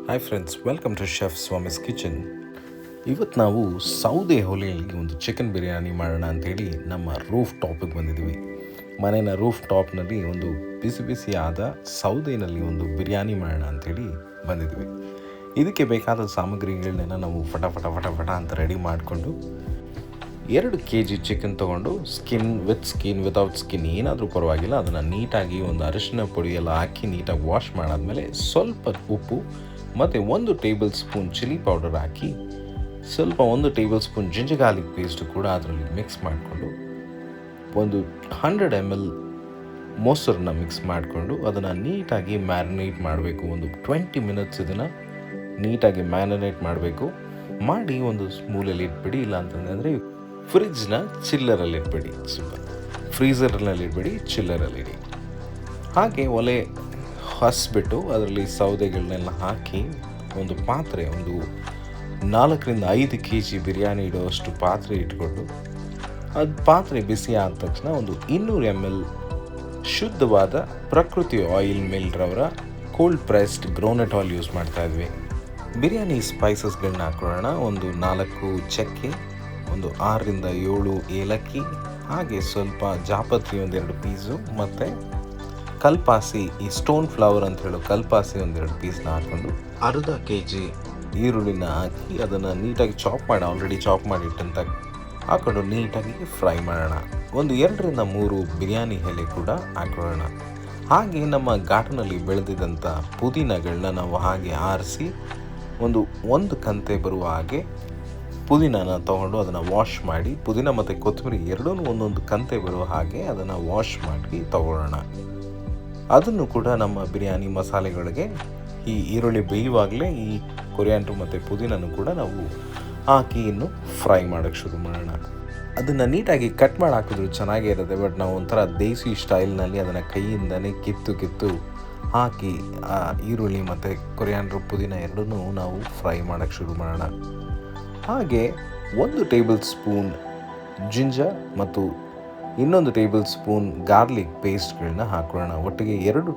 Hi friends, welcome to chef Swami's kitchen. ಇವತ್ತು ನಾವು ಸೌದೆ ಒಲೆಯಲ್ಲಿ ಒಂದು ಚಿಕನ್ ಬಿರಿಯಾನಿ ಮಾಡೋಣ ಅಂಥೇಳಿ ನಮ್ಮ ರೂಫ್ ಟಾಪಿಗೆ ಬಂದಿದ್ದೀವಿ. ಮನೆಯ ರೂಫ್ ಟಾಪ್ನಲ್ಲಿ ಒಂದು ಬಿಸಿ ಬಿಸಿಯಾದ ಸೌದೆಯಲ್ಲಿ ಒಂದು ಬಿರಿಯಾನಿ ಮಾಡೋಣ ಅಂಥೇಳಿ ಬಂದಿದ್ದೀವಿ. ಇದಕ್ಕೆ ಬೇಕಾದ ಸಾಮಗ್ರಿಗಳನ್ನೆಲ್ಲ ನಾವು ಫಟ ಅಂತ ರೆಡಿ ಮಾಡಿಕೊಂಡು 2 kg ಚಿಕನ್ ತೊಗೊಂಡು ಸ್ಕಿನ್ ವಿತೌಟ್ ಸ್ಕಿನ್ ಏನಾದರೂ ಪರವಾಗಿಲ್ಲ, ಅದನ್ನು ನೀಟಾಗಿ ಒಂದು ಅರಿಶಿನ ಪುಡಿ ಎಲ್ಲ ಹಾಕಿ ನೀಟಾಗಿ ವಾಶ್ ಮಾಡಾದ್ಮೇಲೆ ಸ್ವಲ್ಪ ಉಪ್ಪು ಮತ್ತು 1 ಟೇಬಲ್ ಸ್ಪೂನ್ ಚಿಲ್ಲಿ ಪೌಡರ್ ಹಾಕಿ ಸ್ವಲ್ಪ 1 table spoon ginger garlic paste ಕೂಡ ಅದರಲ್ಲಿ ಮಿಕ್ಸ್ ಮಾಡಿಕೊಂಡು ಒಂದು 100 ml ಮೊಸರನ್ನ ಮಿಕ್ಸ್ ಮಾಡಿಕೊಂಡು ಅದನ್ನು ನೀಟಾಗಿ ಮ್ಯಾರಿನೇಟ್ ಮಾಡಬೇಕು. ಒಂದು 20 ಮಿನಿಟ್ಸ್ ಇದನ್ನು ನೀಟಾಗಿ ಮ್ಯಾರಿನೇಟ್ ಮಾಡಬೇಕು. ಮಾಡಿ ಒಂದು ಮೂಲೆಯಲ್ಲಿ ಇಟ್ಬಿಡಿ, ಇಲ್ಲ ಅಂತಂದರೆ ಫ್ರಿಡ್ಜ್ನ ಚಿಲ್ಲರಲ್ಲಿ ಇಟ್ಬಿಡಿ, ಫ್ರೀಝರ್ನಲ್ಲಿ ಇಟ್ಬಿಡಿ, ಚಿಲ್ಲರಲ್ಲಿಡಿ. ಹಾಗೆ ಒಲೆ ಹಸ್ಬಿಟ್ಟು ಅದರಲ್ಲಿ ಸೌದೆಗಳನ್ನೆಲ್ಲ ಹಾಕಿ ಒಂದು ಪಾತ್ರೆ, ಒಂದು 4 ರಿಂದ 5 kg ಬಿರಿಯಾನಿ ಇಡುವಷ್ಟು ಪಾತ್ರೆ ಇಟ್ಕೊಂಡು ಅದು ಪಾತ್ರೆ ಬಿಸಿ ಆದ ತಕ್ಷಣ ಒಂದು 200 ml ಶುದ್ಧವಾದ ಪ್ರಕೃತಿ ಆಯಿಲ್ ಮಿಲ್ರವರ cold pressed groundnut oil use ಮಾಡ್ತಾ ಇದ್ವಿ. ಬಿರಿಯಾನಿ ಸ್ಪೈಸಸ್ಗಳನ್ನ ಹಾಕೊಳ್ಳೋಣ. ಒಂದು 4 ಚಕ್ಕೆ, ಒಂದು 6 ರಿಂದ 7 ಏಲಕ್ಕಿ, ಹಾಗೆ ಸ್ವಲ್ಪ ಜಾಪತ್ರಿ 1-2 ಪೀಸು, ಮತ್ತು ಕಲ್ಪಾಸಿ, ಈ ಸ್ಟೋನ್ ಫ್ಲವರ್ ಅಂತ ಹೇಳೋ ಕಲ್ಪಾಸಿ 1-2 ಪೀಸ್ನ ಹಾಕ್ಕೊಂಡು ಅರ್ಧ kg ಈರುಳ್ಳಿನ ಹಾಕಿ ಅದನ್ನು ನೀಟಾಗಿ ಆಲ್ರೆಡಿ ಚಾಪ್ ಮಾಡಿಟ್ಟಂತ ಹಾಕ್ಕೊಂಡು ನೀಟಾಗಿ ಫ್ರೈ ಮಾಡೋಣ. ಒಂದು 2 ರಿಂದ 3 ಬಿರಿಯಾನಿ ಎಲೆ ಕೂಡ ಹಾಕೊಳ್ಳೋಣ. ಹಾಗೆ ನಮ್ಮ ಗಾರ್ಡನಲ್ಲಿ ಬೆಳೆದಿದ್ದಂಥ ಪುದೀನಗಳನ್ನ ನಾವು ಹಾಗೆ ಆರಿಸಿ ಒಂದು ಕಂತೆ ಬರುವ ಹಾಗೆ ಪುದೀನನ ತೊಗೊಂಡು ಅದನ್ನು ವಾಶ್ ಮಾಡಿ, ಪುದೀನ ಮತ್ತು ಕೊತ್ತಂಬರಿ ಎರಡೂ ಒಂದೊಂದು ಕಂತೆ ಬರುವ ಹಾಗೆ ಅದನ್ನು ವಾಶ್ ಮಾಡಿ ತಗೊಳ್ಳೋಣ. ಅದನ್ನು ಕೂಡ ನಮ್ಮ ಬಿರಿಯಾನಿ ಮಸಾಲೆಗಳಿಗೆ ಈ ಈರುಳ್ಳಿ ಬೇಯುವಾಗಲೇ ಈ ಕೊರಿಯಾಂಡ್ರು ಮತ್ತು ಪುದೀನೂ ಕೂಡ ನಾವು ಹಾಕಿ ಇನ್ನು ಫ್ರೈ ಮಾಡೋಕ್ಕೆ ಶುರು ಮಾಡೋಣ. ಅದನ್ನು ನೀಟಾಗಿ ಕಟ್ ಮಾಡಿ ಹಾಕಿದ್ರು ಚೆನ್ನಾಗೇ ಇರುತ್ತೆ, ಬಟ್ ನಾವು ಒಂಥರ ದೇಸಿ ಸ್ಟೈಲ್ನಲ್ಲಿ ಅದನ್ನು ಕೈಯಿಂದನೇ ಕಿತ್ತು ಹಾಕಿ ಆ ಈರುಳ್ಳಿ ಮತ್ತು ಕೊರಿಯಾಂಡ್ರು ಪುದೀನ ಎರಡನ್ನೂ ನಾವು ಫ್ರೈ ಮಾಡೋಕ್ಕೆ ಶುರು ಮಾಡೋಣ. ಹಾಗೆ 1 ಟೇಬಲ್ ಸ್ಪೂನ್ ಜಿಂಜರ್ ಮತ್ತು 1 ಟೇಬಲ್ ಸ್ಪೂನ್ ಗಾರ್ಲಿಕ್ ಪೇಸ್ಟ್ಗಳನ್ನ ಹಾಕೊಳ್ಳೋಣ. ಒಟ್ಟಿಗೆ 2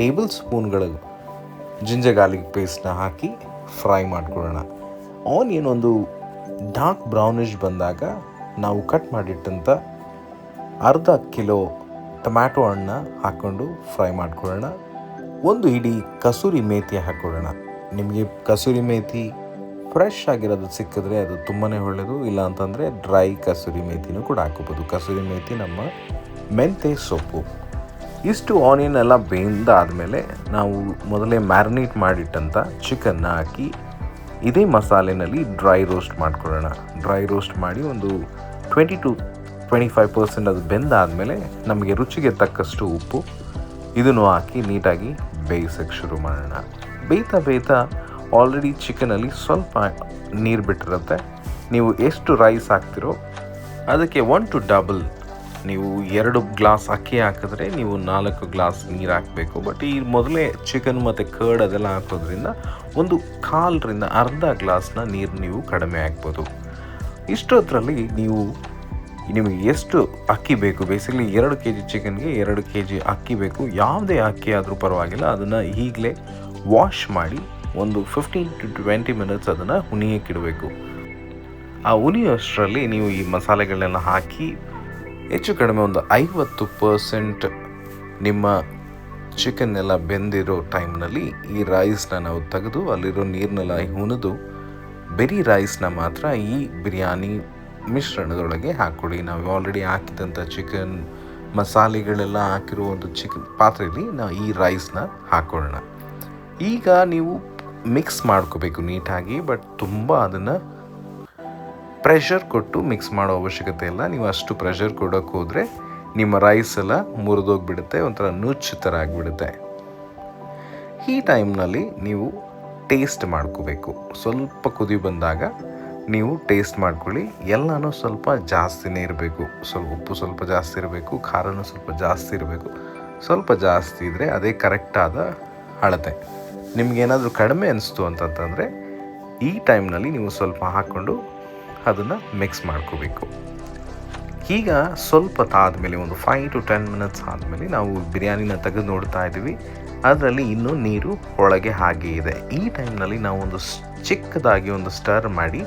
ಟೇಬಲ್ ಸ್ಪೂನ್ಗಳು ಜಿಂಜರ್ ಗಾರ್ಲಿಕ್ ಪೇಸ್ಟ್ನ ಹಾಕಿ ಫ್ರೈ ಮಾಡ್ಕೊಳ್ಳೋಣ. ಆನಿಯನ್ ಒಂದು ಡಾರ್ಕ್ ಬ್ರೌನಿಶ್ ಬಂದಾಗ ನಾವು ಕಟ್ ಮಾಡಿಟ್ಟಂಥ ಅರ್ಧ ಕಿಲೋ ಟೊಮ್ಯಾಟೊ ಹಣ್ಣನ್ನ ಹಾಕ್ಕೊಂಡು ಫ್ರೈ ಮಾಡ್ಕೊಳ್ಳೋಣ. 1 ಹಿಡಿ ಕಸೂರಿ ಮೇಥಿ ಹಾಕ್ಕೊಳ್ಳೋಣ. ನಿಮಗೆ ಕಸೂರಿ ಮೇಥಿ ಫ್ರೆಶ್ ಆಗಿರೋದು ಸಿಕ್ಕಿದ್ರೆ ಅದು ತುಂಬಾ ಒಳ್ಳೆಯದು, ಇಲ್ಲ ಅಂತಂದರೆ ಡ್ರೈ ಕಸೂರಿ ಮೇಥಿನೂ ಕೂಡ ಹಾಕೋಬೋದು. ಕಸೂರಿ ಮೇಥಿ ನಮ್ಮ ಮೆಂತ್ಯ ಸೊಪ್ಪು. ಇಷ್ಟು ಆನಿಯನ್ ಎಲ್ಲ ಬೆಂದಾದಮೇಲೆ ನಾವು ಮೊದಲೇ ಮ್ಯಾರಿನೇಟ್ ಮಾಡಿಟ್ಟಂಥ ಚಿಕನ್ನ ಹಾಕಿ ಇದೇ ಮಸಾಲೆನಲ್ಲಿ ಡ್ರೈ ರೋಸ್ಟ್ ಮಾಡ್ಕೊಳ್ಳೋಣ. ಡ್ರೈ ರೋಸ್ಟ್ ಮಾಡಿ ಒಂದು 20-25% ಅದು ಬೆಂದಾದಮೇಲೆ ನಮಗೆ ರುಚಿಗೆ ತಕ್ಕಷ್ಟು ಉಪ್ಪು ಇದನ್ನು ಹಾಕಿ ನೀಟಾಗಿ ಬೇಯಿಸೋಕ್ಕೆ ಶುರು ಮಾಡೋಣ. ಬೇಯ್ತಾ ಆಲ್ರೆಡಿ ಚಿಕನಲ್ಲಿ ಸ್ವಲ್ಪ ನೀರು ಬಿಟ್ಟಿರುತ್ತೆ. ನೀವು ಎಷ್ಟು ರೈಸ್ ಹಾಕ್ತಿರೋ ಅದಕ್ಕೆ 1 to double. ನೀವು 2 ಗ್ಲಾಸ್ ಅಕ್ಕಿ ಹಾಕಿದ್ರೆ ನೀವು 4 ಗ್ಲಾಸ್ ನೀರು ಹಾಕಬೇಕು. ಬಟ್ ಈ ಮೊದಲೇ ಚಿಕನ್ ಮತ್ತು ಕರ್ಡ್ ಅದೆಲ್ಲ ಹಾಕೋದ್ರಿಂದ ಒಂದು 1/4 ರಿಂದ ಅರ್ಧ ಗ್ಲಾಸ್ನ ನೀರು ನೀವು ಕಡಿಮೆ ಹಾಕ್ಬೋದು. ಇಷ್ಟೊತ್ತರಲ್ಲಿ ನಿಮಗೆ ಎಷ್ಟು ಅಕ್ಕಿ ಬೇಕು, ಬೇಸಿಕಲಿ 2 kg ಚಿಕನ್ಗೆ 2 kg ಅಕ್ಕಿ ಬೇಕು. ಯಾವುದೇ ಅಕ್ಕಿ ಆದರೂ ಪರವಾಗಿಲ್ಲ, ಅದನ್ನು ಈಗಲೇ ವಾಶ್ ಮಾಡಿ ಒಂದು 15-20 ಮಿನಿಟ್ಸ್ ಅದನ್ನು ಹುಣಿಯಕ್ಕಿಡಬೇಕು. ಆ ಹುಣಿಯೋಷ್ಟರಲ್ಲಿ ನೀವು ಈ ಮಸಾಲೆಗಳನ್ನೆಲ್ಲ ಹಾಕಿ ಹೆಚ್ಚು ಕಡಿಮೆ ಒಂದು 50% ನಿಮ್ಮ ಚಿಕನ್ ಎಲ್ಲ ಬೆಂದಿರೋ ಟೈಮ್ನಲ್ಲಿ ಈ ರೈಸ್ನ ನಾವು ತೆಗೆದು ಅಲ್ಲಿರೋ ನೀರನ್ನೆಲ್ಲ ಹುಣಿದು ಬರೀ ರೈಸ್ನ ಮಾತ್ರ ಈ ಬಿರಿಯಾನಿ ಮಿಶ್ರಣದೊಳಗೆ ಹಾಕ್ಕೊಡಿ. ನಾವು ಆಲ್ರೆಡಿ ಹಾಕಿದಂಥ ಚಿಕನ್ ಮಸಾಲೆಗಳೆಲ್ಲ ಹಾಕಿರೋ ಒಂದು ಚಿಕನ್ ಪಾತ್ರೆಯಲ್ಲಿ ನಾವು ಈ ರೈಸ್ನ ಹಾಕ್ಕೊಳ್ಳೋಣ. ಈಗ ನೀವು ಮಿಕ್ಸ್ ಮಾಡ್ಕೋಬೇಕು ನೀಟಾಗಿ, ಬಟ್ ತುಂಬ ಅದನ್ನು ಪ್ರೆಷರ್ ಕೊಟ್ಟು ಮಿಕ್ಸ್ ಮಾಡೋ ಅವಶ್ಯಕತೆ ಇಲ್ಲ. ನೀವು ಅಷ್ಟು ಪ್ರೆಷರ್ ಕೊಡೋಕ್ಕೆ ಹೋದರೆ ನಿಮ್ಮ ರೈಸ್ ಎಲ್ಲ ಮುರಿದೋಗ್ಬಿಡುತ್ತೆ, ಒಂಥರ ನುಚ್ಚು ಥರ ಆಗಿಬಿಡುತ್ತೆ. ಈ ಟೈಮ್ನಲ್ಲಿ ನೀವು ಟೇಸ್ಟ್ ಮಾಡ್ಕೋಬೇಕು. ಸ್ವಲ್ಪ ಕುದಿ ಬಂದಾಗ ನೀವು ಟೇಸ್ಟ್ ಮಾಡ್ಕೊಳ್ಳಿ. ಎಲ್ಲನೂ ಸ್ವಲ್ಪ ಜಾಸ್ತಿನೇ ಇರಬೇಕು. ಉಪ್ಪು ಸ್ವಲ್ಪ ಜಾಸ್ತಿ ಇರಬೇಕು, ಖಾರನೂ ಸ್ವಲ್ಪ ಜಾಸ್ತಿ ಇರಬೇಕು. ಸ್ವಲ್ಪ ಜಾಸ್ತಿ ಇದ್ದರೆ ಅದೇ ಕರೆಕ್ಟಾದ ಅಳತೆ. ನಿಮಗೇನಾದರೂ ಕಡಿಮೆ ಅನಿಸ್ತು ಅಂತಂತಂದರೆ ಈ ಟೈಮ್ನಲ್ಲಿ ನೀವು ಸ್ವಲ್ಪ ಹಾಕ್ಕೊಂಡು ಅದನ್ನು ಮಿಕ್ಸ್ ಮಾಡ್ಕೋಬೇಕು. ಈಗ ಸ್ವಲ್ಪ ಆದಮೇಲೆ ಒಂದು 5 to 10 ಮಿನಿಟ್ಸ್ ಆದಮೇಲೆ ನಾವು ಬಿರಿಯಾನಿನ ತೆಗೆದು ನೋಡ್ತಾ ಇದ್ದೀವಿ. ಅದರಲ್ಲಿ ಇನ್ನೂ ನೀರು ಒಳಗೆ ಹಾಗೆ ಇದೆ. ಈ ಟೈಮ್ನಲ್ಲಿ ನಾವು ಒಂದು ಚಿಕ್ಕದಾಗಿ ಒಂದು ಸ್ಟರ್ ಮಾಡಿ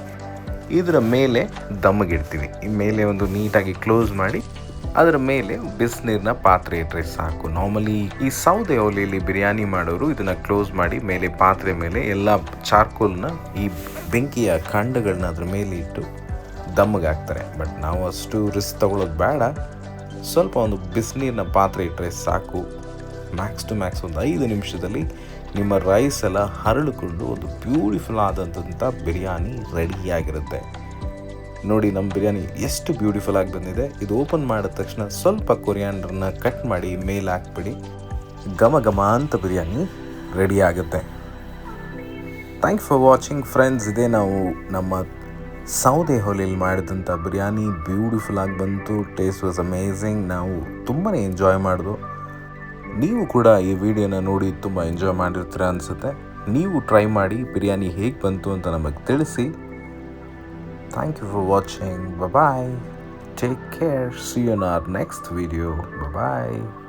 ಇದರ ಮೇಲೆ ದಮ್ಮಿಗಿಡ್ತೀವಿ. ಈ ಮೇಲೆ ಒಂದು ನೀಟಾಗಿ ಕ್ಲೋಸ್ ಮಾಡಿ ಅದರ ಮೇಲೆ ಬಿಸಿನೀರಿನ ಪಾತ್ರೆ ಇಟ್ಟರೆ ಸಾಕು. ನಾರ್ಮಲಿ ಈ ಸೌದೆ ಒಲೆಯಲ್ಲಿ ಬಿರಿಯಾನಿ ಮಾಡೋರು ಇದನ್ನು ಕ್ಲೋಸ್ ಮಾಡಿ ಮೇಲೆ ಪಾತ್ರೆ ಮೇಲೆ ಎಲ್ಲ ಚಾರ್ಕೋಲ್ನ ಈ ಬೆಂಕಿಯ ಖಂಡಗಳನ್ನ ಅದ್ರ ಮೇಲೆ ಇಟ್ಟು ದಮ್ಮಿಗೆ ಹಾಕ್ತಾರೆ. ಬಟ್ ನಾವು ಅಷ್ಟು ರಿಸ್ಕ್ ತಗೊಳ್ಳೋದು ಬೇಡ. ಸ್ವಲ್ಪ ಒಂದು ಬಿಸಿನೀರಿನ ಪಾತ್ರೆ ಇಟ್ಟರೆ ಸಾಕು. ಮ್ಯಾಕ್ಸ್ ಟು ಮ್ಯಾಕ್ಸ್ ಒಂದು 5 ನಿಮಿಷದಲ್ಲಿ ನಿಮ್ಮ ರೈಸ್ ಎಲ್ಲ ಹರಳಿಕೊಂಡು ಒಂದು ಬ್ಯೂಟಿಫುಲ್ ಆದಂಥ ಬಿರಿಯಾನಿ ರೆಡಿಯಾಗಿರುತ್ತೆ. ನೋಡಿ ನಮ್ಮ ಬಿರಿಯಾನಿ ಎಷ್ಟು ಬ್ಯೂಟಿಫುಲ್ ಆಗಿ ಬಂದಿದೆ. ಇದು ಓಪನ್ ಮಾಡಿದ ತಕ್ಷಣ ಸ್ವಲ್ಪ ಕೊರಿಯಾಂಡ್ರನ್ನ ಕಟ್ ಮಾಡಿ ಮೇಲೆ ಹಾಕ್ಬಿಡಿ. ಘಮ ಘಮ ಅಂತ ಬಿರಿಯಾನಿ ರೆಡಿ ಆಗುತ್ತೆ. Thanks for watching friends. ಇದೇ ನಾವು ನಮ್ಮ ಸೌದೆ ಒಲೆಯಲ್ಲಿ ಮಾಡಿದಂಥ ಬಿರಿಯಾನಿ ಬ್ಯೂಟಿಫುಲ್ ಆಗಿ ಬಂತು. Taste was amazing. ನಾವು ತುಂಬಾ ಎಂಜಾಯ್ ಮಾಡಿದ್ವು. ನೀವು ಕೂಡ ಈ ವಿಡಿಯೋನ ನೋಡಿ ತುಂಬ ಎಂಜಾಯ್ ಮಾಡಿರ್ತೀರ ಅನಿಸುತ್ತೆ. ನೀವು ಟ್ರೈ ಮಾಡಿ ಬಿರಿಯಾನಿ ಹೇಗೆ ಬಂತು ಅಂತ ನಮಗೆ ತಿಳಿಸಿ. Thank you for watching. Bye. Take care. See you in our next video. Bye-bye.